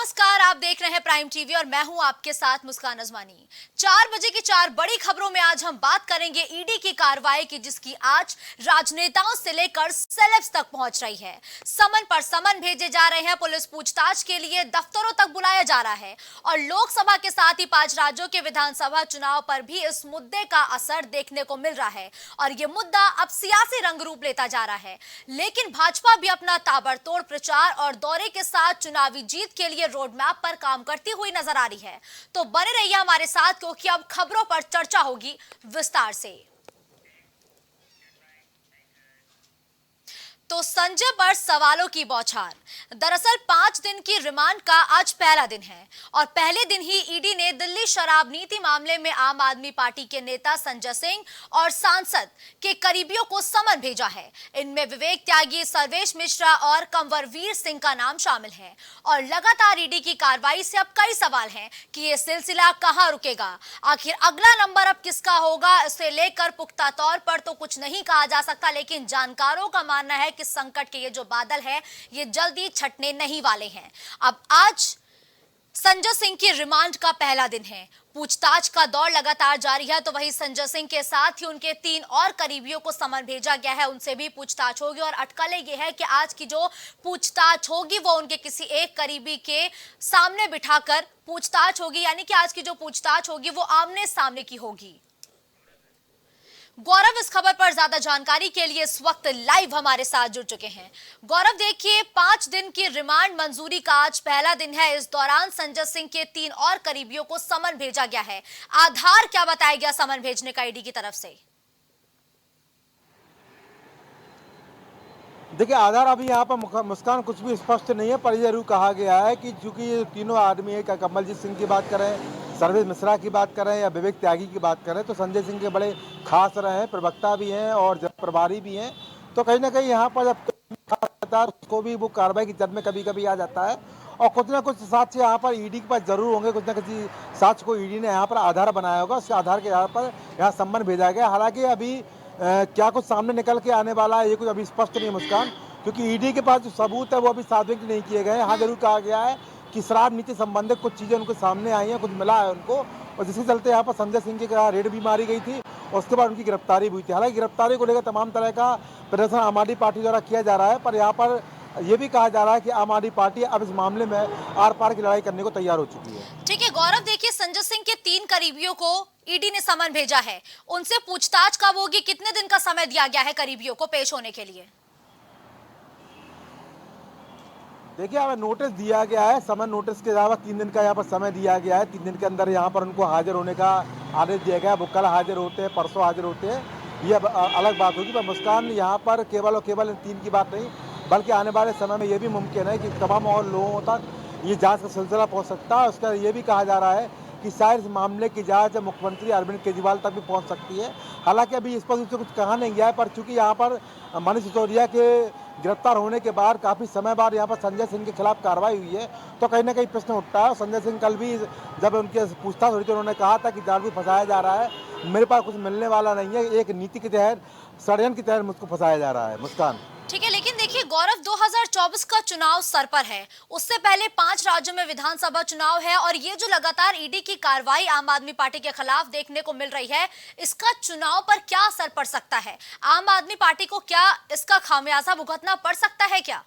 नमस्कार, आप देख रहे हैं प्राइम टीवी और मैं हूं आपके साथ मुस्कान अजमानी। 4 बजे की 4 बड़ी खबरों में आज हम बात करेंगे ईडी की कार्रवाई की, जिसकी आज राजनेताओं से लेकर सेलेब्स तक पहुंच रही है। समन पर समन भेजे जा रहे हैं, पुलिस पूछताछ के लिए दफ्तरों तक बुलाया जा रहा है और लोकसभा के साथ ही 5 राज्यों के विधानसभा चुनाव पर भी इस मुद्दे का असर देखने को मिल रहा है और ये मुद्दा अब सियासी रंग रूप लेता जा रहा है। लेकिन भाजपा भी अपना ताबड़तोड़ प्रचार और दौरे के साथ चुनावी जीत के लिए रोड मैप पर काम करती हुई नजर आ रही है। तो बने रहिए हमारे साथ, क्योंकि अब खबरों पर चर्चा होगी विस्तार से। तो संजय पर सवालों की बौछार। दरअसल 5 दिन की रिमांड का आज पहला दिन है और पहले दिन ही ईडी ने दिल्ली शराब नीति मामले में आम आदमी पार्टी के नेता संजय सिंह और सांसद के करीबियों को समन भेजा है। इनमें विवेक त्यागी, सर्वेश मिश्रा और कंवरवीर सिंह का नाम शामिल है और लगातार ईडी की कार्रवाई से अब कई सवाल हैं कि ये सिलसिला कहां रुकेगा। आखिर अगला नंबर अब किसका होगा, इसे लेकर पुख्ता तौर पर तो कुछ नहीं कहा जा सकता, लेकिन जानकारों का मानना है कि संकट के ये जो बादल है ये जल्दी छटने नहीं वाले हैं। अब आज संजय सिंह की रिमांड का पहला दिन है। पूछताछ का दौर लगातार जारी है, तो वहीं संजय सिंह के साथ ही उनके 3 और करीबियों को समन भेजा गया है, उनसे भी पूछताछ होगी और अटकलें ये है कि आज की जो पूछताछ होगी वो उनके किसी एक करीबी के सामने बिठाकर पूछताछ होगी, यानी कि आज की जो पूछताछ होगी वो आमने सामने की होगी। गौरव इस खबर पर ज्यादा जानकारी के लिए इस वक्त लाइव हमारे साथ जुड़ चुके हैं। गौरव, देखिए 5 दिन की रिमांड मंजूरी का आज पहला दिन है। इस दौरान संजय सिंह के 3 और करीबियों को समन भेजा गया है। आधार क्या बताया गया समन भेजने का ईडी की तरफ से? देखिए, आधार अभी यहाँ पर मुस्कान कुछ भी स्पष्ट नहीं है, पर यह जरूर कहा गया है कि चूंकि ये तीनों आदमी है, क्या कमलजीत सिंह की बात करें, सर्वेश मिश्रा की बात करें या विवेक त्यागी की बात करें, तो संजय सिंह के बड़े खास रहे हैं, प्रवक्ता भी हैं और जन प्रभारी भी हैं। तो कहीं ना कहीं यहाँ पर जब रहता है उसको भी वो कार्रवाई की जद में कभी कभी आ जाता है और कुछ ना कुछ साक्ष्य यहाँ पर ईडी के पास जरूर होंगे। कुछ ना कुछ साक्ष्य को ईडी ने यहाँ पर आधार बनाया होगा, उसके आधार के आधार पर यहाँ सम्मन भेजा गया। हालांकि अभी क्या कुछ सामने निकल के आने वाला है ये कुछ अभी स्पष्ट नहीं है मुस्कान, क्योंकि ईडी के पास जो सबूत है वो अभी सार्वजनिक नहीं किए गए हैं। हाँ, जरूर कहा गया है कि शराब नीति संबंधित कुछ चीज़ें उनके सामने आई हैं, कुछ मिला है उनको, और जिसके चलते यहाँ पर संजय सिंह के रेड भी मारी गई थी और उसके बाद उनकी गिरफ्तारी भी हुई थी। हालांकि गिरफ्तारी को लेकर तमाम तरह का प्रदर्शन आम आदमी पार्टी द्वारा किया जा रहा है, पर यहाँ पर यह भी कहा जा रहा है कि आम आदमी पार्टी अब इस मामले में आर पार की लड़ाई करने को तैयार हो चुकी है। ठीक है गौरव, देखिए संजय सिंह के 3 करीबियों को ईडी ने समन भेजा है, उनसे पूछताछ कब होगी? कितने दिन का समय दिया गया है करीबियों को पेश होने के लिए? देखिए, हमें नोटिस दिया गया है, समन नोटिस के अलावा 3 दिन का यहाँ पर समय दिया गया है। 3 दिन के अंदर यहाँ पर उनको हाजिर होने का आदेश दिया गया है। वो कल हाजिर होते हैं, परसों हाजिर होते हैं, ये अलग बात होगी। पर मुस्कान, यहाँ पर केवल और केवल इन 3 की बात नहीं, बल्कि आने वाले समय में ये भी मुमकिन है कि तमाम और लोगों तक ये जाँच का सिलसिला पहुँच सकता है। उसका ये भी कहा जा रहा है कि शायद इस मामले की जांच मुख्यमंत्री अरविंद केजरीवाल तक भी पहुंच सकती है। हालांकि अभी इस पर उससे कुछ कहा नहीं गया है, पर चूंकि यहाँ पर मनीष सिसोदिया के गिरफ्तार होने के बाद काफ़ी समय बाद यहाँ पर संजय सिंह के खिलाफ कार्रवाई हुई है, तो कहीं ना कहीं प्रश्न उठता है। संजय सिंह कल भी जब उनके पूछताछ हुई थी उन्होंने कहा था कि जालवी फंसाया जा रहा है, मेरे पास कुछ मिलने वाला नहीं है, एक नीति के तहत, षड्यंत्र के तहत मुझको फंसाया जा रहा है। मुस्कान, ठीक है, लेकिन देखिए गौरव, 2024 का चुनाव सर पर है, उससे पहले 5 राज्यों में विधानसभा चुनाव है और ये जो लगातार ईडी की कार्रवाई आम आदमी पार्टी के खिलाफ देखने को मिल रही है, इसका चुनाव पर क्या असर पड़ सकता है? आम आदमी पार्टी को क्या इसका खामियाजा भुगतना पड़ सकता है क्या?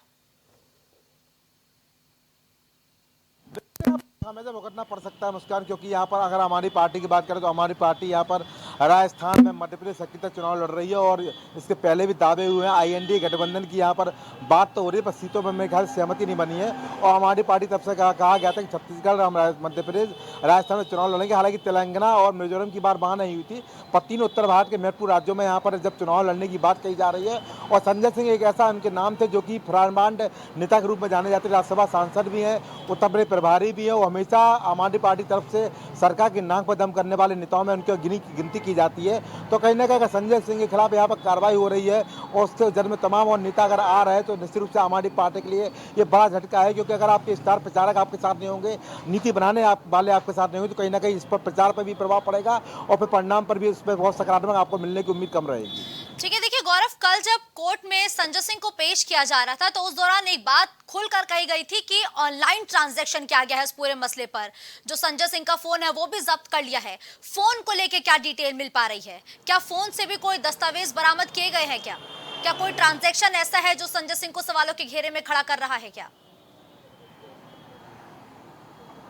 हमें तो भुगतना पड़ सकता है मुस्कान, क्योंकि यहाँ पर अगर हमारी पार्टी की बात करें तो हमारी पार्टी यहाँ पर राजस्थान में मध्य प्रदेश सख्ती चुनाव लड़ रही है और इसके पहले भी दावे हुए हैं। IND गठबंधन की यहाँ पर बात तो हो रही है, पर सीटों में मेरे ख्याल से सहमति नहीं बनी है और हमारी पार्टी तरफ से कहा गया था कि छत्तीसगढ़, हम मध्य प्रदेश, राजस्थान में चुनाव लड़ेंगे। हालांकि तेलंगाना और मिजोरम की बात वहाँ नहीं हुई थी, पर 3 उत्तर भारत के महत्वपूर्ण राज्यों में यहाँ पर जब चुनाव लड़ने की बात कही जा रही है। और संजय सिंह एक ऐसा उनके नाम थे जो कि ब्रह्मांड नेता के रूप में जाने जाते, राज्यसभा सांसद भी हैं, उत्तर प्रदेश प्रभारी भी हैं, वो हमेशा आम आदमी पार्टी तरफ से सरकार की नाक पर दम करने वाले नेताओं में उनकी गिनती की जाती है। तो कहीं ना कहीं संजय सिंह के खिलाफ यहाँ पर कार्रवाई हो रही है और उसके जद में तमाम और नेता अगर आ रहे हैं तो निश्चित रूप से आम आदमी पार्टी के लिए ये बड़ा झटका है, क्योंकि अगर आपके स्टार प्रचारक आपके साथ नहीं होंगे, नीति बनाने वाले आपके साथ नहीं होंगे, तो कहीं ना कहीं इस पर प्रचार पर भी प्रभाव पड़ेगा और फिर परिणाम पर भी इस पर बहुत सकारात्मक आपको मिलने की उम्मीद कम रहेगी। ठीक है, देखिए गौरव, कल जब कोर्ट में संजय सिंह को पेश किया जा रहा था तो उस दौरान एक बात खुलकर कही गई थी कि ऑनलाइन ट्रांजैक्शन किया गया है इस पूरे मसले पर। जो संजय सिंह का फोन है वो भी जब्त कर लिया है। फोन को लेके क्या डिटेल मिल पा रही है? क्या फोन से भी कोई दस्तावेज बरामद किए गए हैं? क्या कोई ट्रांजैक्शन ऐसा है जो संजय सिंह को सवालों के घेरे में खड़ा कर रहा है क्या?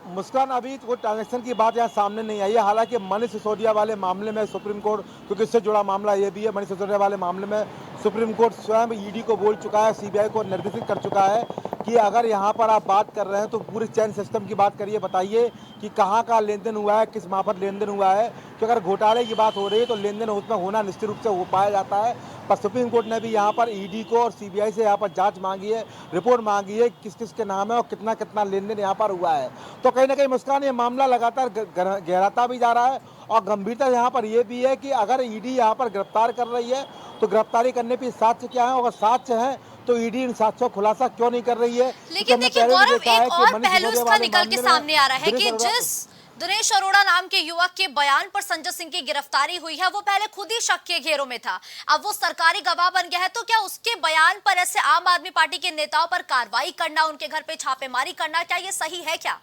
मुस्कान, अभी कोई ट्रांजैक्शन की बात यहाँ सामने नहीं आई है। हालांकि मनीष सिसोदिया वाले मामले में सुप्रीम कोर्ट, क्योंकि इससे जुड़ा मामला ये भी है, मनीष सिसोदिया वाले मामले में सुप्रीम कोर्ट स्वयं ईडी को बोल चुका है, सीबीआई को निर्देशित कर चुका है कि अगर यहाँ पर आप बात कर रहे हैं तो पूरे चैन सिस्टम की बात करिए, बताइए कि कहाँ का लेन देन हुआ है, किस मार्फत लेन देन हुआ है। कि अगर घोटाले की बात हो रही है तो लेन देन उसमें होना निश्चित रूप से हो पाया जाता है। पर सुप्रीम कोर्ट ने भी यहाँ पर ईडी को और सीबीआई से यहाँ पर जांच मांगी है, रिपोर्ट मांगी है, किस किस के नाम है और कितना कितना लेन देन यहाँ पर हुआ है। तो कहीं ना कहीं मुस्कान, ये मामला लगातार गहराता भी जा रहा है और गंभीरता यहाँ पर यह भी है कि अगर ईडी यहाँ पर गिरफ्तार कर रही है तो गिरफ्तारी करने पे साक्ष्य क्या है, अगर साक्ष्य है तो ईडी इन साक्ष्यों का खुलासा क्यों नहीं कर रही है? लेकिन देखिए गौरव, एक और पहलू इसका निकल के सामने आ रहा है कि जिस दिनेश अरोड़ा नाम के युवक के बयान पर संजय सिंह की गिरफ्तारी हुई है वो पहले खुद ही शक के घेरों में था, अब वो सरकारी गवाह बन गया है। तो क्या उसके बयान पर ऐसे आम आदमी पार्टी के नेताओं पर कार्रवाई करना, उनके घर पे छापेमारी करना, क्या ये सही है क्या?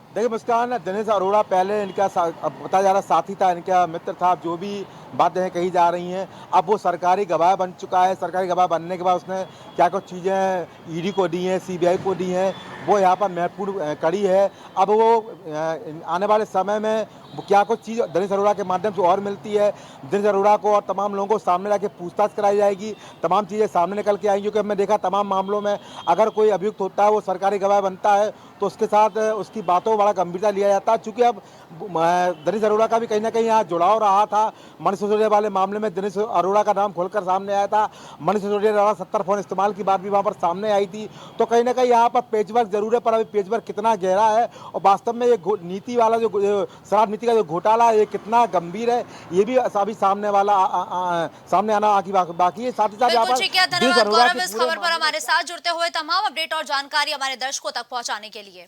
देखिए मुस्कान, दिनेश अरोड़ा पहले इनका बताया जा रहा साथी था, इनका मित्र था। जो भी बातें कही जा रही हैं, अब वो सरकारी गवाह बन चुका है। सरकारी गवाह बनने के बाद उसने क्या कुछ चीज़ें ईडी को दी हैं, सीबीआई को दी हैं, वो यहाँ पर महत्वपूर्ण कड़ी है। अब वो आने वाले समय में क्या कुछ चीज़ दिनेश अरोड़ा के माध्यम से और मिलती है, दिनेश अरोड़ा को और तमाम लोगों को सामने लाके पूछताछ कराई जाएगी, तमाम चीज़ें सामने निकल के आएंगी। क्योंकि हमने देखा तमाम मामलों में अगर कोई अभियुक्त होता है, वो सरकारी गवाह बनता है तो उसके साथ उसकी बातों को बड़ा गंभीरता लिया जाता है। चूँकि अब दिनेश अरोड़ा का भी कहीं ना कहीं यहाँ जुड़ाव रहा था। मनीष सिसोदिया वाले मामले में दिनेश अरोड़ा का नाम खुलकर सामने आया था। मनीष सिसोदिया द्वारा 70 फोन इस्तेमाल की बात भी वहाँ पर सामने आई थी। तो कहीं ना कहीं यहाँ पर पेचवर्क जरूर है, पर अभी पेचवर्क कितना गहरा है और वास्तव में ये नीति वाला जो शराब नीति का जो घोटाला ये कितना गंभीर है, ये भी अभी सामने आना बाकी है। साथ ही साथ धन्यवाद गौरव इस खबर पर हमारे साथ जुड़ते हुए, तमाम अपडेट और जानकारी हमारे दर्शकों तक पहुंचाने के लिए।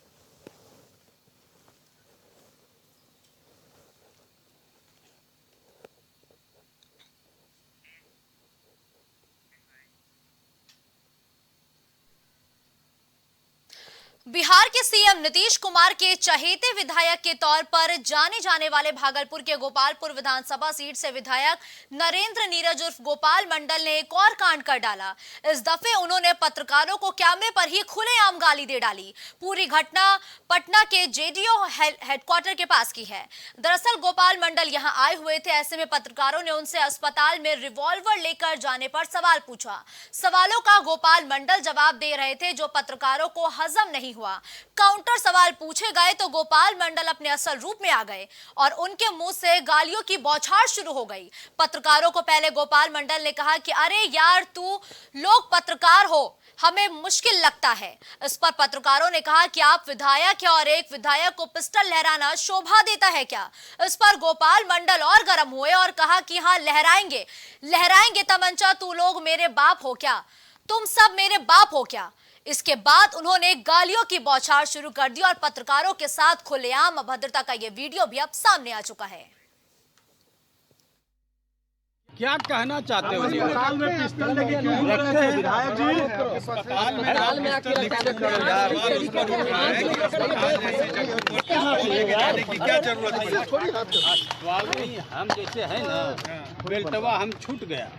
बिहार के सीएम नीतीश कुमार के चहेते विधायक के तौर पर जाने जाने वाले भागलपुर के गोपालपुर विधानसभा सीट से विधायक नरेंद्र नीरज उर्फ गोपाल मंडल ने एक और कांड कर डाला। इस दफे उन्होंने पत्रकारों को कैमरे पर ही खुलेआम गाली दे डाली। पूरी घटना पटना के जेडीओ हेडक्वार्टर के पास की है। दरअसल गोपाल मंडल यहां आए हुए थे, ऐसे में पत्रकारों ने उनसे अस्पताल में रिवॉल्वर लेकर जाने पर सवाल पूछा। सवालों का गोपाल मंडल जवाब दे रहे थे जो पत्रकारों को हजम नहीं हुआ। काउंटर सवाल पूछे गए तो गोपाल मंडल अपने असल रूप में आ गए और उनके मुंह से गालियों की बौछार शुरू हो गई। पत्रकारों को पहले गोपाल मंडल ने कहा कि अरे यार, तू लोग पत्रकार हो, हमें मुश्किल लगता है। इस पर पत्रकारों ने कहा कि आप विधायक हैं और एक विधायक को पिस्टल लहराना शोभा देता है क्या? इस पर गोपाल मंडल और गर्म हुए और कहा कि हाँ, लहराएंगे तमंचा, तू लोग मेरे बाप हो क्या? तुम सब मेरे बाप हो क्या? इसके बाद उन्होंने गालियों की बौछार शुरू कर दी और पत्रकारों के साथ खुलेआम अभद्रता का यह वीडियो भी अब सामने आ चुका है। क्या कहना चाहते हो? अस्पताल में पिस्टल लेके रखते हैं विधायक जी, अस्पताल में आके क्या जरूरत है? सवाल नहीं, हम जैसे है ना, बेल्टवा हम छूट गया,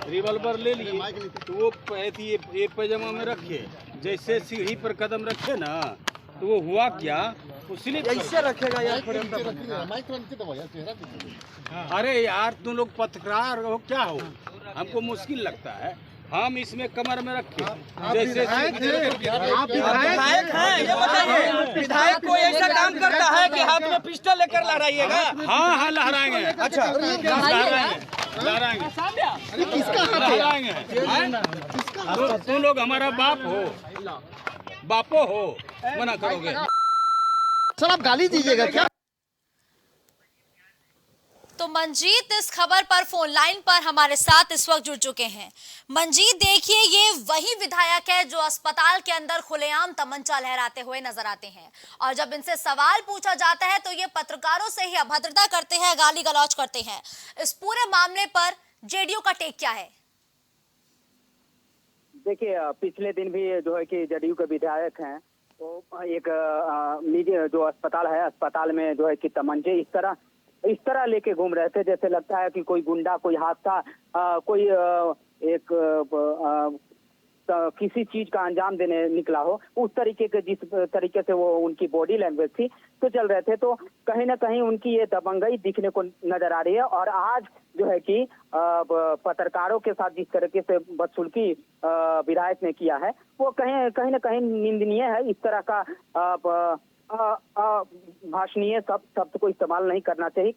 रिवॉल्वर ले लिए तो वो ये पैजामा में रखे, जैसे सीढ़ी पर कदम रखे ना तो वो हुआ क्या, ऐसे रखेगा यार। अरे यार, तुम लोग पत्रकार हो क्या हो? हमको मुश्किल लगता है। हम इसमें कमर में रखे जैसे आप विधायक हैं, ये बताइए, विधायक कोई ऐसा काम करता है कि हाथ में पिस्टल लेकर लहराइएगा? हाँ हाँ, लहराएंगे। अच्छा, लहराएंगे। तुम लोग हमारा बाप हो, बापो हो, मना करोगे? सर आप गाली दीजिएगा क्या? तो मंजीत इस खबर पर फोन लाइन पर हमारे साथ इस वक्त जुड़ चुके हैं। मंजीत, देखिए, ये वही विधायक है जो अस्पताल के अंदर खुलेआम तमंचा लहराते हुए नजर आते हैं और जब इनसे सवाल पूछा जाता है तो ये पत्रकारों से ही अभद्रता करते हैं, गाली गलौज करते हैं। इस पूरे मामले पर जेडीयू का टेक क्या है? देखिए, पिछले दिन भी जो है कि जदयू के विधायक हैं तो एक निजी जो अस्पताल है, अस्पताल में जो है कि तमंचे इस तरह लेके घूम रहे थे जैसे लगता है कि कोई गुंडा, कोई हादसा, कोई किसी चीज का अंजाम देने निकला हो, उस तरीके के जिस तरीके से वो उनकी बॉडी लैंग्वेज थी तो चल रहे थे। तो कहीं ना कहीं उनकी ये दबंगई दिखने को नजर आ रही है। और आज जो है कि पत्रकारों के साथ जिस तरीके से बदसलूकी विधायक ने किया है वो कहीं ना कहीं निंदनीय है। इस तरह का भाषणीय शब्द को इस्तेमाल नहीं करना चाहिए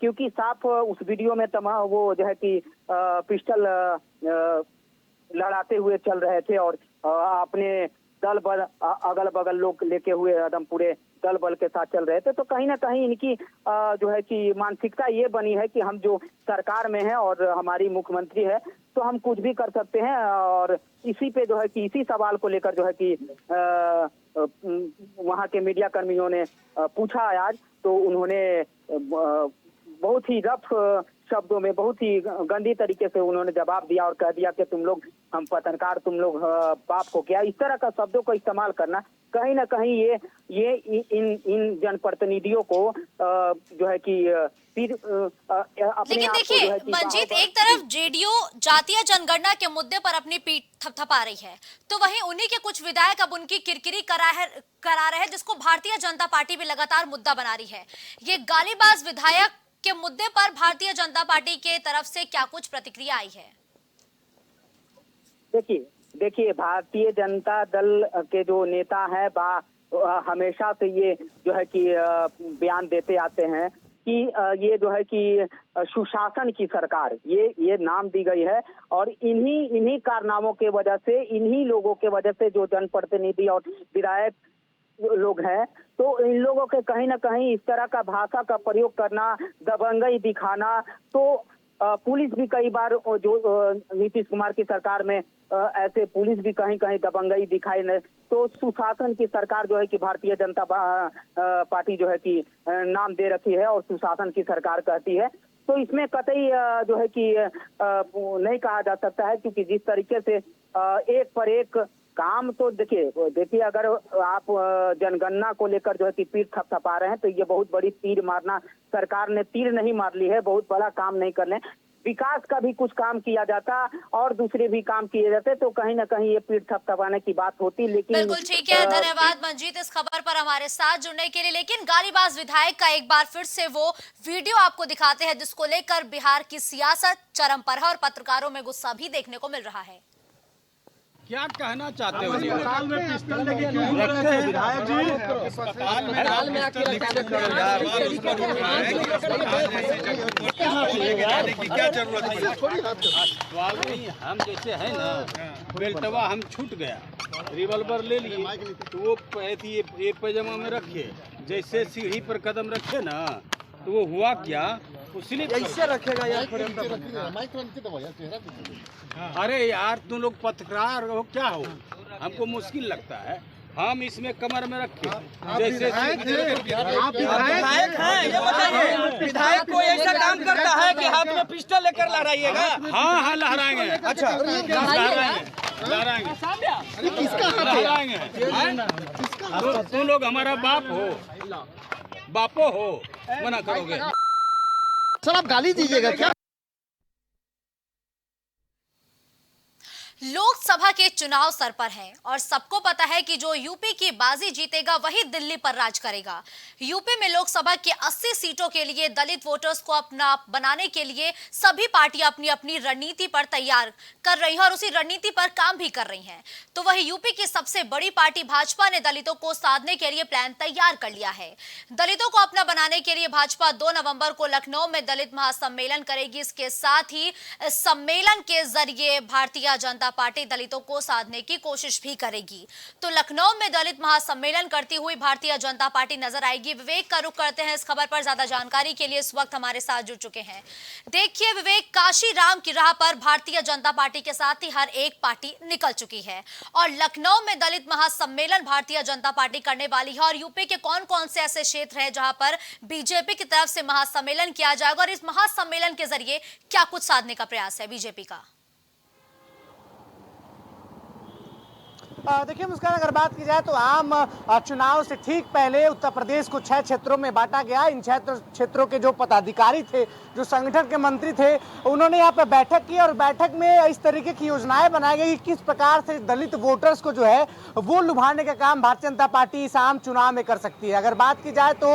क्योंकि साफ उस वीडियो में वो जो है कि पिस्टल लड़ाते हुए चल रहे थे और अपने दल बल अगल बगल लोग लेके हुए एकदम पूरे दल बल के साथ चल रहे थे। तो कहीं ना कहीं इनकी जो है कि मानसिकता ये बनी है कि हम जो सरकार में है और हमारी मुख्यमंत्री है तो हम कुछ भी कर सकते हैं। और इसी पे जो है कि इसी सवाल को लेकर जो है कि वहाँ के मीडिया कर्मियों ने पूछा आज, तो उन्होंने बहुत ही रफ शब्दों में, बहुत ही गंदी तरीके से उन्होंने जवाब दिया और कह दिया कि तुम लोग, हम पत्रकार, तुम लोग बाप को क्या। इस तरह का शब्दों को इस्तेमाल करना कहीं ना कहीं ये इन जनप्रतिनिधियों को जो है कि फिर लेकिन देखिए मंजीत, एक तरफ जेडीयू जातीय जनगणना के मुद्दे पर अपनी पीठ थपथपा रही है तो वहीं उन्हीं के कुछ विधायक अब उनकी किरकिरी करा रहे हैं जिसको भारतीय जनता पार्टी भी लगातार मुद्दा बना रही है। ये गालीबाज विधायक के मुद्दे पर भारतीय जनता पार्टी के तरफ से क्या कुछ प्रतिक्रिया आई है? देखिए, भारतीय जनता दल के जो नेता हैं हमेशा से ये जो है कि बयान देते आते हैं कि ये जो है कि सुशासन की सरकार, ये नाम दी गई है। और इन्हीं कारनामों के वजह से, इन्हीं लोगों के वजह से जो जनप्रतिनिधि और विधायक लोग हैं तो इन लोगों के कहीं ना कहीं इस तरह का भाषा का प्रयोग करना, दबंगई दिखाना, तो पुलिस भी कई बार जो नीतीश कुमार की सरकार में ऐसे पुलिस भी कहीं कहीं दबंगई दिखाई नहीं। तो सुशासन की सरकार जो है कि भारतीय जनता पार्टी जो है कि नाम दे रखी है और सुशासन की सरकार कहती है। तो इसमें कतई जो है कि नहीं कहा जा सकता है क्योंकि जिस तरीके से एक पर एक काम, तो देखिए अगर आप जनगणना को लेकर जो है कि पीठ थपथपा रहे हैं तो ये बहुत बड़ी तीर मारना, सरकार ने तीर नहीं मार ली है, बहुत बड़ा काम नहीं करने, विकास का भी कुछ काम किया जाता और दूसरे भी काम किए जाते तो कहीं ना कहीं ये पीठ थपथपाने की बात होती। लेकिन बिल्कुल ठीक है, धन्यवाद मंजीत इस खबर पर हमारे साथ जुड़ने के लिए। लेकिन गालीबाज विधायक का एक बार फिर से वो वीडियो आपको दिखाते हैं जिसको लेकर बिहार की सियासत चरम पर है और पत्रकारों में गुस्सा भी देखने को मिल रहा है। क्या कहना चाहते हो? अस्पताल में पिस्टल लेके क्यों रखते हैं विधायक जी? अस्पताल में आके क्या जरूरत है? सवाल नहीं, हम जैसे है ना, बेल्टवा हम छूट गया, रिवॉल्वर ले लिए तो वो ये पैजामा में रखे, जैसे सीढ़ी पर कदम रखे ना तो वो हुआ क्या, ऐसे रखेगा यार। अरे यार तुम लोग पत्रकार हो क्या हो, हमको मुश्किल लगता है। हम इसमें कमर में रखे जैसे आप विधायक हैं, ये बताइए विधायक कोई ऐसा काम करता है कि हाथ में पिस्टल लेकर लहराइएगा? हाँ लहराएंगे। अच्छा लहराएंगे तुम लोग हमारा बाप हो, बापो हो, मना करोगे? सर आप गाली दीजिएगा क्या? लोकसभा के चुनाव सर पर हैं और सबको पता है कि जो यूपी की बाजी जीतेगा वही दिल्ली पर राज करेगा। यूपी में लोकसभा के 80 सीटों के लिए दलित वोटर्स को अपना बनाने के लिए सभी पार्टियां अपनी अपनी रणनीति पर तैयार कर रही हैं और उसी रणनीति पर काम भी कर रही हैं। तो वही यूपी की सबसे बड़ी पार्टी भाजपा ने दलितों को साधने के लिए प्लान तैयार कर लिया है। दलितों को अपना बनाने के लिए भाजपा 2 नवंबर को लखनऊ में दलित महासम्मेलन करेगी। इसके साथ ही सम्मेलन के जरिए भारतीय जनता जनता पार्टी दलितों को साधने की कोशिश भी करेगी। तो लखनऊ में दलित महासम्मेलन करती हुई भारतीय जनता पार्टी नजर आएगी। विवेक का रुख करते हैं इस खबर पर। ज्यादा जानकारी के लिए इस वक्त हमारे साथ जुड़ चुके हैं। देखिए विवेक, काशी राम की राह पर भारतीय जनता पार्टी के साथ ही हर एक पार्टी निकल चुकी है और लखनऊ में दलित महासम्मेलन भारतीय जनता पार्टी करने वाली है। और यूपी के कौन कौन से ऐसे क्षेत्र हैं जहां पर बीजेपी की तरफ से महासम्मेलन किया जाएगा और इस महासम्मेलन के जरिए क्या कुछ साधने का प्रयास है बीजेपी का? देखिए मुस्कान, अगर बात की जाए तो आम चुनाव से ठीक पहले उत्तर प्रदेश को 6 क्षेत्रों में बांटा गया। इन क्षेत्रों के जो पदाधिकारी थे, जो संगठन के मंत्री थे, उन्होंने यहाँ पे बैठक की और बैठक में इस तरीके की योजनाएं बनाई गई कि किस प्रकार से दलित वोटर्स को जो है वो लुभाने का काम भारतीय जनता पार्टी इस आम चुनाव में कर सकती है। अगर बात की जाए तो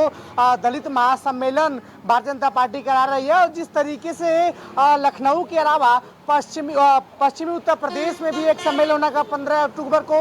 दलित महासम्मेलन भारतीय जनता पार्टी करा रही है और जिस तरीके से लखनऊ के अलावा पश्चिमी उत्तर प्रदेश में भी एक सम्मेलन होने का 15 अक्टूबर को,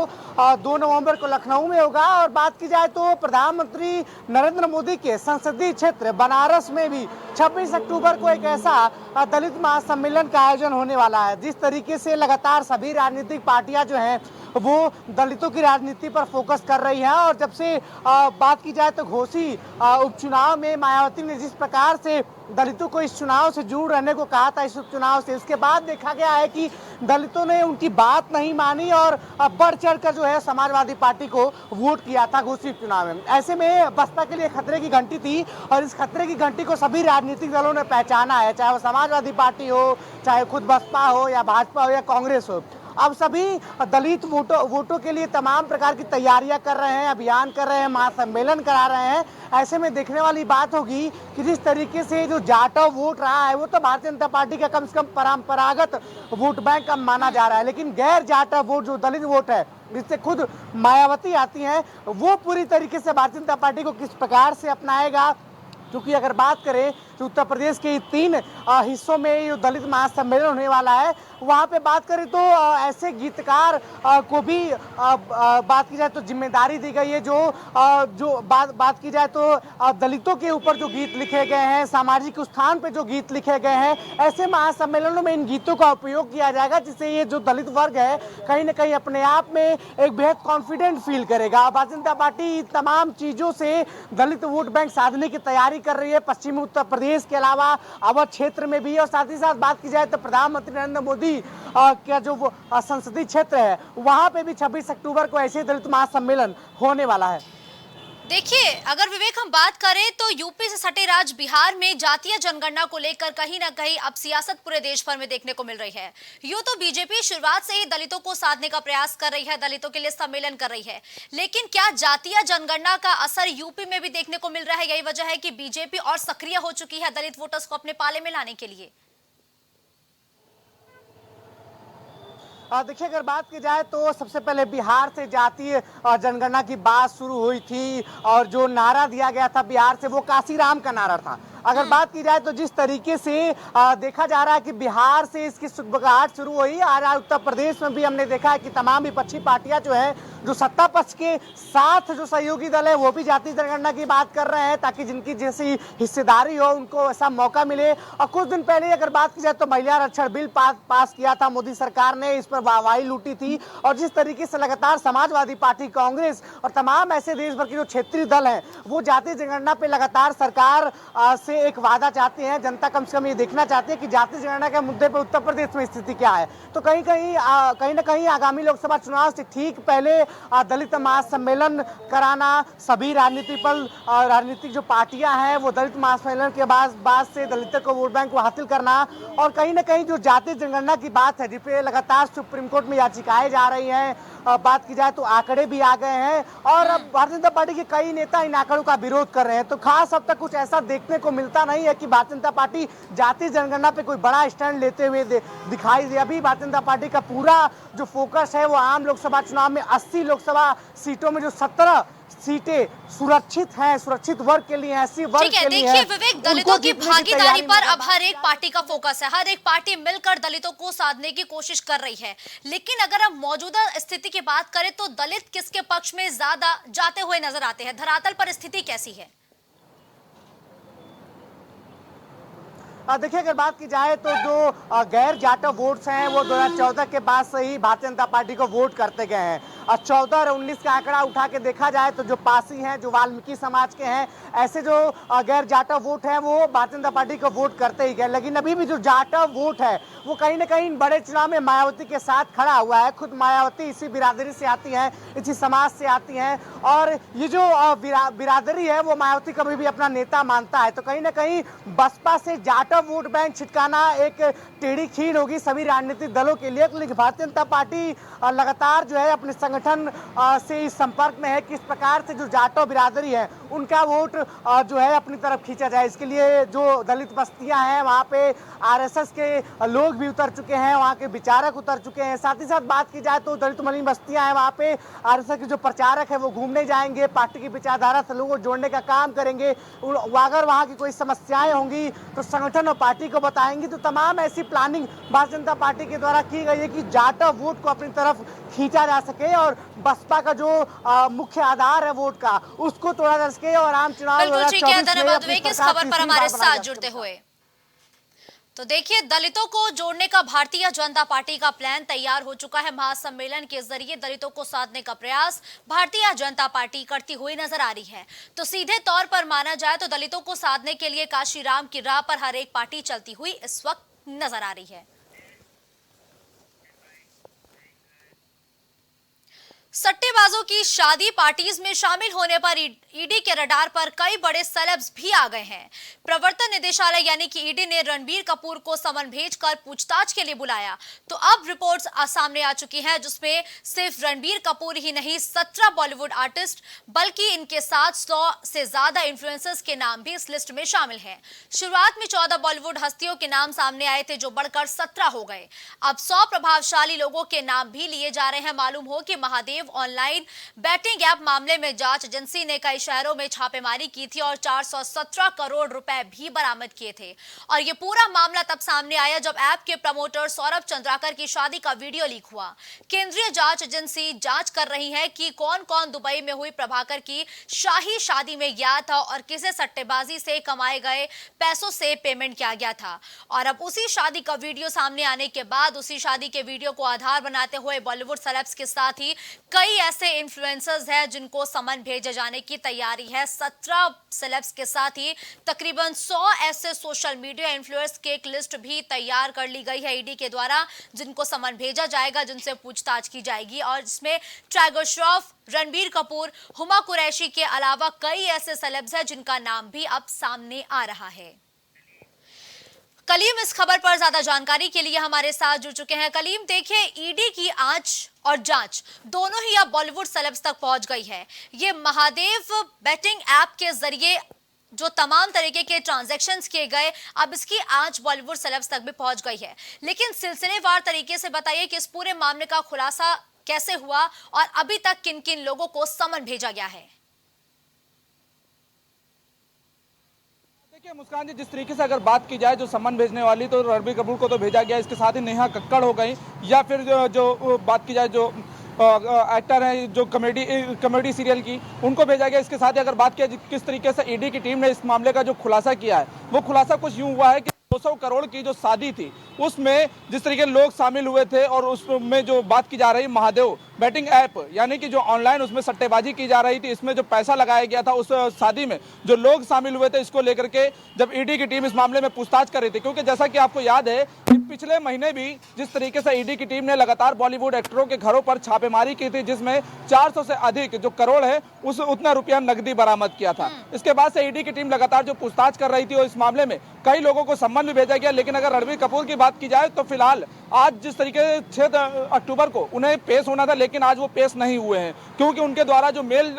2 नवंबर को लखनऊ में होगा। और बात की जाए तो प्रधानमंत्री नरेंद्र मोदी के संसदीय क्षेत्र बनारस में भी 26 अक्टूबर को एक ऐसा दलित महासम्मेलन का आयोजन होने वाला है। जिस तरीके से लगातार सभी राजनीतिक पार्टियां जो हैं वो दलितों की राजनीति पर फोकस कर रही है और जब से बात की जाए तो घोसी उपचुनाव में मायावती ने जिस प्रकार से दलितों को इस चुनाव से जुड़ रहने को कहा था, इस उपचुनाव से, उसके बाद देखा गया है कि दलितों ने उनकी बात नहीं मानी और बढ़ चढ़कर जो है समाजवादी पार्टी को वोट किया था घोसी उपचुनाव में। ऐसे में बसपा के लिए खतरे की घंटी थी और इस खतरे की घंटी को सभी राजनीतिक दलों ने पहचाना है, चाहे वो समाजवादी पार्टी हो, चाहे खुद बसपा हो या भाजपा हो या कांग्रेस हो। अब सभी दलित वोटों के लिए तमाम प्रकार की तैयारियां कर रहे हैं, अभियान कर रहे हैं, महासम्मेलन करा रहे हैं। ऐसे में देखने वाली बात होगी कि जिस तरीके से जो जाटव वोट रहा है वो तो भारतीय जनता पार्टी का कम से कम परंपरागत वोट बैंक कम माना जा रहा है, लेकिन गैर जाटव वोट जो दलित वोट है जिससे खुद मायावती आती हैं, वो पूरी तरीके से भारतीय जनता पार्टी को किस प्रकार से अपनाएगा। क्योंकि अगर बात करें तो उत्तर प्रदेश के 3 हिस्सों में ये दलित महासम्मेलन होने वाला है, वहाँ पे बात करें तो ऐसे गीतकार को भी बात की जाए तो जिम्मेदारी दी गई है जो बात की जाए तो दलितों के ऊपर जो गीत लिखे गए हैं, सामाजिक उत्थान पे जो गीत लिखे गए हैं, ऐसे महासम्मेलनों में इन गीतों का उपयोग किया जाएगा जिससे ये जो दलित वर्ग है कहीं ना कहीं अपने आप में एक बेहद कॉन्फिडेंट फील करेगा। भारतीय जनता पार्टी तमाम चीज़ों से दलित वोट बैंक साधने की तैयारी कर रही है, पश्चिमी उत्तर प्रदेश के अलावा अवध क्षेत्र में भी। और साथ ही साथ बात की जाए तो प्रधानमंत्री नरेंद्र मोदी का जो संसदीय क्षेत्र है वहां पे भी 26 अक्टूबर को ऐसे दलित महासम्मेलन होने वाला है। देखिए, अगर विवेक हम बात करें तो यूपी से सटे राज्य बिहार में जातीय जनगणना को लेकर कहीं ना कहीं अब सियासत पूरे देश भर में देखने को मिल रही है। यूं तो बीजेपी शुरुआत से ही दलितों को साधने का प्रयास कर रही है, दलितों के लिए सम्मेलन कर रही है, लेकिन क्या जातीय जनगणना का असर यूपी में भी देखने को मिल रहा है? यही वजह है कि बीजेपी और सक्रिय हो चुकी है दलित वोटर्स को अपने पाले में लाने के लिए। देखिए, अगर बात की जाए तो सबसे पहले बिहार से जातीय जनगणना की बात शुरू हुई थी और जो नारा दिया गया था बिहार से वो काशीराम का नारा था। अगर बात की जाए तो जिस तरीके से देखा जा रहा है कि बिहार से इसकी सुगबगाहट शुरू हुई, आज उत्तर प्रदेश में भी हमने देखा है कि तमाम विपक्षी पार्टियां जो है, जो सत्ता पक्ष के साथ जो सहयोगी दल है वो भी जातीय जनगणना की बात कर रहे हैं ताकि जिनकी जैसी हिस्सेदारी हो उनको ऐसा मौका मिले। और कुछ दिन पहले अगर बात की जाए तो महिला आरक्षण बिल पास किया था मोदी सरकार ने, इस पर वाहवाही लूटी थी। और जिस तरीके से लगातार समाजवादी पार्टी, कांग्रेस और तमाम ऐसे देश भर के जो क्षेत्रीय दल हैं वो जातीय जनगणना पे लगातार सरकार से एक वादा चाहते हैं, जनता कम से कम ये देखना चाहती है कि जातीय जनगणना के मुद्दे पर उत्तर प्रदेश में स्थिति क्या है। तो कहीं ना कहीं आगामी लोकसभा चुनाव से ठीक पहले दलित महासम्मेलन कराना, सभी राजनीतिक जो पार्टियां हैं वो दलित महासम्मेलन के बाद से दलितों को वोट बैंक को हासिल करना, और कहीं ना कहीं जो जातीय जनगणना की बात है जिस पे लगातार सुप्रीम कोर्ट में याचिकाएं जा रही हैं, बात की जाए तो आंकड़े भी आ गए हैं और अब भारतीय जनता पार्टी के कई नेता इन आंकड़ों का विरोध कर रहे हैं। तो खास अब तक कुछ ऐसा देखने को मिलता नहीं है कि भारतीय जनता पार्टी जातीय जनगणना पे कोई बड़ा स्टैंड लेते हुए दिखाई दे। अभी भारतीय जनता पार्टी का पूरा जो फोकस है वो आम लोकसभा चुनाव में 80 लोकसभा सीटों में जो 17 सीटें सुरक्षित हैं, सुरक्षित वर्ग के लिए, ऐसी वर्ग के लिए। देखिए विवेक, दलितों की भागीदारी पर अब हर एक पार्टी का फोकस है, हर एक पार्टी मिलकर दलितों को साधने की कोशिश कर रही है। लेकिन अगर हम मौजूदा स्थिति की बात करें तो दलित किसके पक्ष में ज्यादा जाते हुए नजर आते हैं? धरातल पर स्थिति कैसी है? देखिए अगर बात की जाए तो जो गैर जाटव वोट्स हैं वो 2014 के बाद से ही भारतीय जनता पार्टी को वोट करते गए हैं। 14 और 19 का आंकड़ा उठा के देखा जाए तो जो पासी हैं, जो वाल्मीकि समाज के हैं, ऐसे जो गैर जाटव वोट हैं वो भारतीय जनता पार्टी को वोट करते ही गए। लेकिन अभी भी जो जाटव वोट है वो कहीं ना कहीं बड़े चुनाव में मायावती के साथ खड़ा हुआ है। खुद मायावती इसी बिरादरी से आती हैं, इसी समाज से आती हैं और ये जो बिरादरी है वो मायावती कभी भी अपना नेता मानता है। तो कहीं ना कहीं बसपा से जाटव वोट बैंक छिटकाना एक टेढ़ी खीर होगी सभी राजनीतिक दलों के लिए। लेकिन भारतीय जनता पार्टी लगातार जो है अपने संगठन से इस संपर्क में है किस प्रकार से जो जाटव बिरादरी है उनका वोट जो है अपनी तरफ खींचा जाए। इसके लिए जो दलित बस्तियां हैं वहाँ पे आरएसएस के लोग भी उतर चुके हैं, वहाँ के विचारक उतर चुके हैं। साथ ही साथ बात की जाए तो दलित मलिन बस्तियां हैं, वहाँ पे आरएसएस के जो प्रचारक है वो घूमने जाएंगे, पार्टी की विचारधारा से लोगों को जोड़ने का काम करेंगे। अगर वहाँ की कोई समस्याएं होंगी तो संगठन और पार्टी को बताएंगी। तो तमाम ऐसी प्लानिंग भारतीय जनता पार्टी के द्वारा की गई है कि जाटव वोट को अपनी तरफ खींचा जा सके और बसपा का जो मुख्य आधार है वोट का उसको तोड़ा जा सके और आम चुनाव बिल्कुल ठीक है, धन्यवाद विवेक इस खबर पर हमारे साथ जुड़ते हुए। तो देखिए, दलितों को जोड़ने का भारतीय जनता पार्टी का प्लान तैयार हो चुका है। महासम्मेलन के जरिए दलितों को साधने का प्रयास भारतीय जनता पार्टी करती हुई नजर आ रही है। तो सीधे तौर पर माना जाए तो दलितों को साधने के लिए काशीराम की राह पर हर एक पार्टी चलती हुई इस वक्त नजर आ रही है। सट्टेबाजों की शादी पार्टीज में शामिल होने पर ईडी के रडार पर कई बड़े सेलेब्स भी आ गए हैं। प्रवर्तन निदेशालय यानी कि ईडी ने रणबीर कपूर को समन भेजकर पूछताछ के लिए बुलाया। तो अब रिपोर्ट्स सामने आ चुकी हैं जिसमें सिर्फ रणबीर कपूर ही नहीं 17 बॉलीवुड आर्टिस्ट बल्कि इनके साथ 100 से ज्यादा इन्फ्लुएंसर्स के नाम भी इस लिस्ट में शामिल हैं। शुरुआत में 14 बॉलीवुड हस्तियों के नाम सामने आए थे जो बढ़कर 17 हो गए। अब 100 प्रभावशाली लोगों के नाम भी लिए जा रहे हैं। मालूम हो कि महादेव ऑनलाइन बैटिंग ऐप मामले में जांच एजेंसी ने कई शहरों में छापेमारी की थी और 417 करोड़ रुपए भी बरामद किए थे। और ये पूरा मामला तब सामने आया जब ऐप के प्रमोटर सौरभ चंद्राकर की शादी का वीडियो लीक हुआ। केंद्रीय जांच एजेंसी जांच कर रही है कि कौन कौन दुबई में हुई प्रभाकर की शाही शादी में गया था और किसे सट्टेबाजी से कमाए गए पैसों से पेमेंट किया गया था। और अब उसी शादी का वीडियो सामने आने के बाद उसी शादी के वीडियो को आधार बनाते हुए बॉलीवुड सेलेब्स के साथ ही कई ऐसे इन्फ्लुएंसर्स हैं जिनको समन भेजे जाने की तैयारी है। 17 सेलेब्स के साथ ही तकरीबन 100 ऐसे सोशल मीडिया इन्फ्लुएंसर्स की एक लिस्ट भी तैयार कर ली गई है ईडी के द्वारा जिनको समन भेजा जाएगा, जिनसे पूछताछ की जाएगी। और इसमें टाइगर श्रॉफ, रणबीर कपूर, हुमा कुरैशी के अलावा कई ऐसे सेलेब्स हैं जिनका नाम भी अब सामने आ रहा है। कलीम इस खबर पर ज्यादा जानकारी के लिए हमारे साथ जुड़ चुके हैं। कलीम, देखिए, ईडी की आंच और जांच दोनों ही अब बॉलीवुड सेलेब्स तक पहुंच गई है। ये महादेव बेटिंग ऐप के जरिए जो तमाम तरीके के ट्रांजैक्शंस किए गए, अब इसकी आंच बॉलीवुड सेलेब्स तक भी पहुंच गई है। लेकिन सिलसिलेवार तरीके से बताइए कि इस पूरे मामले का खुलासा कैसे हुआ और अभी तक किन किन लोगों को समन भेजा गया है। देखिए मुस्कान जी, जिस तरीके से अगर बात की जाए जो सम्मान भेजने वाली, तो रणबीर कपूर को तो भेजा गया, इसके साथ ही नेहा कक्कड़ हो गई, या फिर जो बात की जाए जो एक्टर हैं जो कॉमेडी सीरियल की, उनको भेजा गया। इसके साथ ही अगर बात किया किस तरीके से ईडी की टीम ने इस मामले का जो खुलासा किया है, वो खुलासा कुछ यूं हुआ है कि 200 करोड़ की जो शादी थी उसमें जिस तरीके लोग शामिल हुए थे और उसमें जो बात की जा रही महादेव बैटिंग ऐप यानी कि जो ऑनलाइन उसमें सट्टेबाजी की जा रही थी, इसमें जो पैसा लगाया गया था उस शादी में जो लोग शामिल हुए थे, इसको लेकर के जब ईडी की टीम इस मामले में पूछताछ कर रही थी, क्योंकि जैसा कि आपको याद है कि पिछले महीने भी जिस तरीके से ईडी की टीम ने लगातार बॉलीवुड एक्टरों के घरों पर छापेमारी की थी जिसमें 400 से अधिक जो करोड़ है उस उतना रुपया नकदी बरामद किया था। इसके बाद से ईडी की टीम लगातार जो पूछताछ कर रही थी और इस मामले में कई लोगों को सम्मान भी भेजा गया। लेकिन अगर रणबीर कपूर की बात की जाए तो फिलहाल आज जिस तरीके से 6 अक्टूबर को उन्हें पेश होना था, लेकिन आज वो पेश नहीं हुए हैं क्योंकि उनके द्वारा जो मेल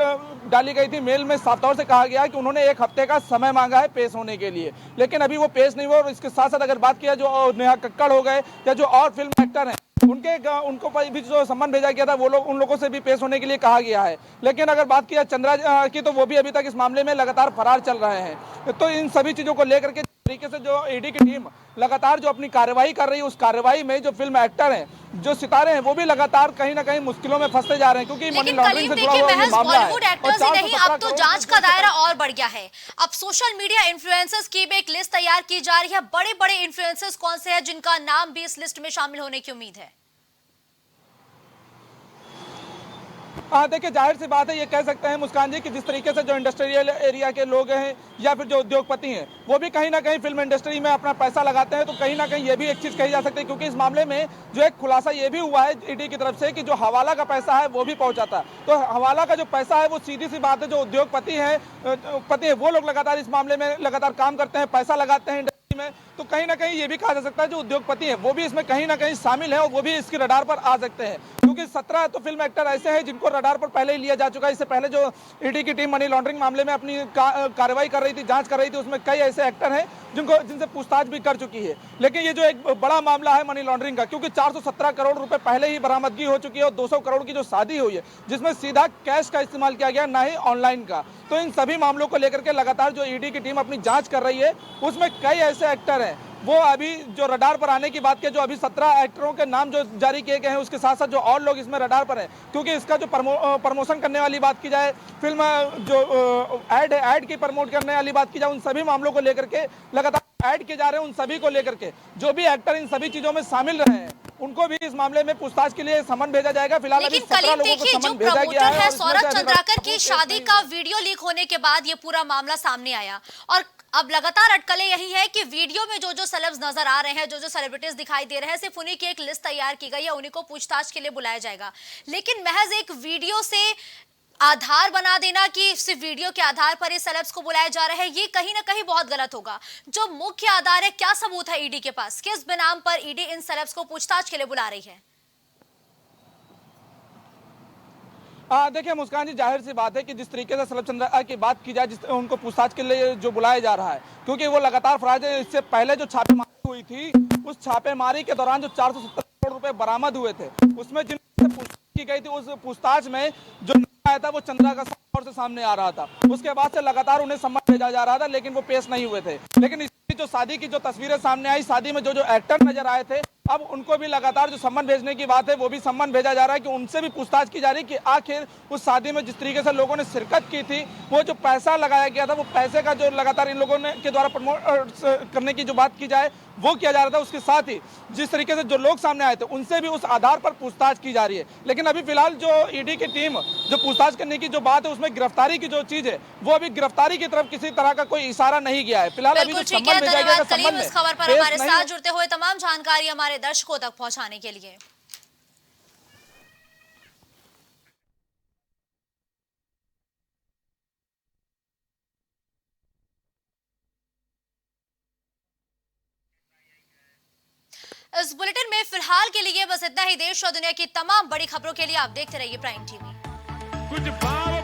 डाली गई थी, मेल में साफ तौर से कहा गया कि उन्होंने 1 हफ्ते का समय मांगा है पेश होने के लिए, लेकिन अभी वो पेश नहीं हुआ। और इसके साथ साथ अगर बात किया जो नेहा कक्कड़ हो गए या जो और फिल्म एक्टर हैं उनको भी जो सम्मान भेजा गया था वो लोग उन लोगों से भी पेश होने के लिए कहा गया है। लेकिन अगर बात किया चंद्रा की तो वो भी अभी तक इस मामले में लगातार फरार चल रहे हैं। तो इन सभी चीजों को लेकर के तरीके से जो ईडी की टीम लगातार जो अपनी कार्रवाई कर रही है, उस कार्रवाई में जो फिल्म एक्टर हैं, जो सितारे हैं, वो भी लगातार कहीं ना कहीं मुश्किलों में फंसते जा रहे हैं, क्योंकि मनी लेकिन लॉन्ड्रिंग करीम से जुड़ा देखिए, हुआ ये महज मामला है। बॉलीवुड एक्टर्स ही नहीं, अब तो जांच का दायरा है। और बढ़ गया है। अब सोशल मीडिया इन्फ्लुएंसर्स की भी एक लिस्ट तैयार की जा रही है। बड़े बड़े इन्फ्लुएंसर्स कौन से हैं जिनका नाम भी इस लिस्ट में शामिल होने की उम्मीद है? देखिए, जाहिर सी बात है, ये कह सकते हैं मुस्कान जी कि जिस तरीके से जो इंडस्ट्रियल एरिया के लोग हैं या फिर जो उद्योगपति हैं, वो भी कहीं ना कहीं फिल्म इंडस्ट्री में अपना पैसा लगाते हैं, तो कहीं ना कहीं ये भी एक चीज़ कही जा सकती है, क्योंकि इस मामले में जो एक खुलासा ये भी हुआ है ईडी की तरफ से कि जो हवाला का पैसा है वो भी पहुंचा था। तो हवाला का जो पैसा है वो सीधी सी बात है, जो उद्योगपति है वो लोग लगातार इस मामले में लगातार काम करते हैं, पैसा लगाते हैं में, तो कहीं ना कहीं ये भी कहा जा सकता है जो उद्योगपति हैं वो भी इसमें कहीं ना कहीं शामिल है और वो भी इसकी रडार पर आ सकते हैं, क्योंकि 17 तो फिल्म एक्टर ऐसे हैं जिनको रडार पर पहले ही लिया जा चुका है। इससे पहले जो ईडी की टीम मनी लॉन्ड्रिंग मामले में अपनी कार्रवाई कर रही थी, जांच कर रही थी, उसमें कई ऐसे एक्टर हैं जिनसे पूछताछ भी कर चुकी है। लेकिन ये जो एक बड़ा मामला है मनी लॉन्ड्रिंग का, क्योंकि 417 करोड़ रुपए पहले ही बरामदगी हो चुकी है और 200 करोड़ की जो शादी हुई है, जिसमें सीधा कैश का इस्तेमाल किया गया, ना ही ऑनलाइन का। तो इन सभी मामलों को लेकर के लगातार जो ईडी की टीम अपनी जांच कर रही है, उसमें कई ऐसे एक्टर हैं वो अभी जो रडार पर आने की बात की, जो अभी 17 एक्टरों के नाम जो जारी किए गए हैं, उसके साथ साथ जो और लोग इसमें रडार पर हैं, क्योंकि इसका जो प्रमोशन करने वाली बात की जाए, फिल्म जो ऐड की प्रमोट करने वाली बात की जाए, उन सभी मामलों को लेकर के लगातार ऐड किए जा रहे हैं। उन सभी को लेकर के जो भी एक्टर इन सभी चीजों में शामिल रहे हैं, उनको भी इस मामले में पूछताछ के लिए समन भेजा जाएगा। फिलहाल अभी 17 लोगों को समन भेजा गया है। सौरभ चंद्राकर की शादी का वीडियो लीक होने के बाद ये पूरा मामला सामने आया और अब लगातार अटकलें यही है कि वीडियो में जो जो सेलेब्स नजर आ रहे हैं, जो जो सेलिब्रिटीज दिखाई दे रहे हैं, सिर्फ उन्हीं की एक लिस्ट तैयार की गई है, उन्हीं को पूछताछ के लिए बुलाया जाएगा। लेकिन महज एक वीडियो से आधार बना देना कि सिर्फ वीडियो के आधार पर इस सेलेब्स को बुलाया जा रहा है, ये कहीं ना कहीं बहुत गलत होगा। जो मुख्य आधार है, क्या सबूत है ईडी के पास, किस बिनाम पर ईडी इन सेलेब्स को पूछताछ के लिए बुला रही है? देखिए मुस्कान जी, जाहिर सी बात है कि जिस तरीके से सौरभ चंद्राकर की बात की जाए, उनको पूछताछ के लिए जो बुलाया जा रहा है, क्योंकि वो लगातार फराज है। इससे पहले जो छापेमारी हुई थी, उस छापेमारी के दौरान जो 470 करोड़ रुपए बरामद हुए थे, उसमें जिनसे पूछताछ की गई थी, उस पूछताछ में जो आया था वो चंद्रा का तौर से सामने आ रहा था। उसके बाद से लगातार उन्हें सम्मन भेजा जा रहा था, लेकिन वो पेश नहीं हुए थे। लेकिन इसकी जो शादी की जो तस्वीरें सामने आई, शादी में जो जो एक्टर नजर आए थे, अब उनको भी लगातार जो सम्मन भेजने की बात है, वो भी सम्मन भेजा जा रहा है कि उनसे भी पूछताछ की जा रही है कि आखिर उस शादी में जिस तरीके से लोगों ने शिरकत की थी, वो जो पैसा लगाया गया था, वो पैसे का जो लगातार इन लोगों ने के द्वारा प्रमोट करने की जो बात की जाए, वो किया जा रहा था। उसके साथ ही जिस तरीके से जो लोग सामने आए थे, उनसे भी उस आधार पर पूछताछ की जा रही है। लेकिन अभी फिलहाल जो ईडी की टीम जो पूछताछ करने की जो बात है, उसमें गिरफ्तारी की जो चीज है, वो अभी गिरफ्तारी की तरफ किसी तरह का कोई इशारा नहीं गया है। फिलहाल अभी जो सम्मन भेजा गया है, कलीम, इस खबर पर हमारे साथ जुड़ते हुए तमाम जानकारी हमारे दर्शकों तक पहुंचाने के लिए। इस बुलेटिन में फिलहाल के लिए बस इतना ही। देश और दुनिया की तमाम बड़ी खबरों के लिए आप देखते रहिए प्राइम टीवी। कुछ भाव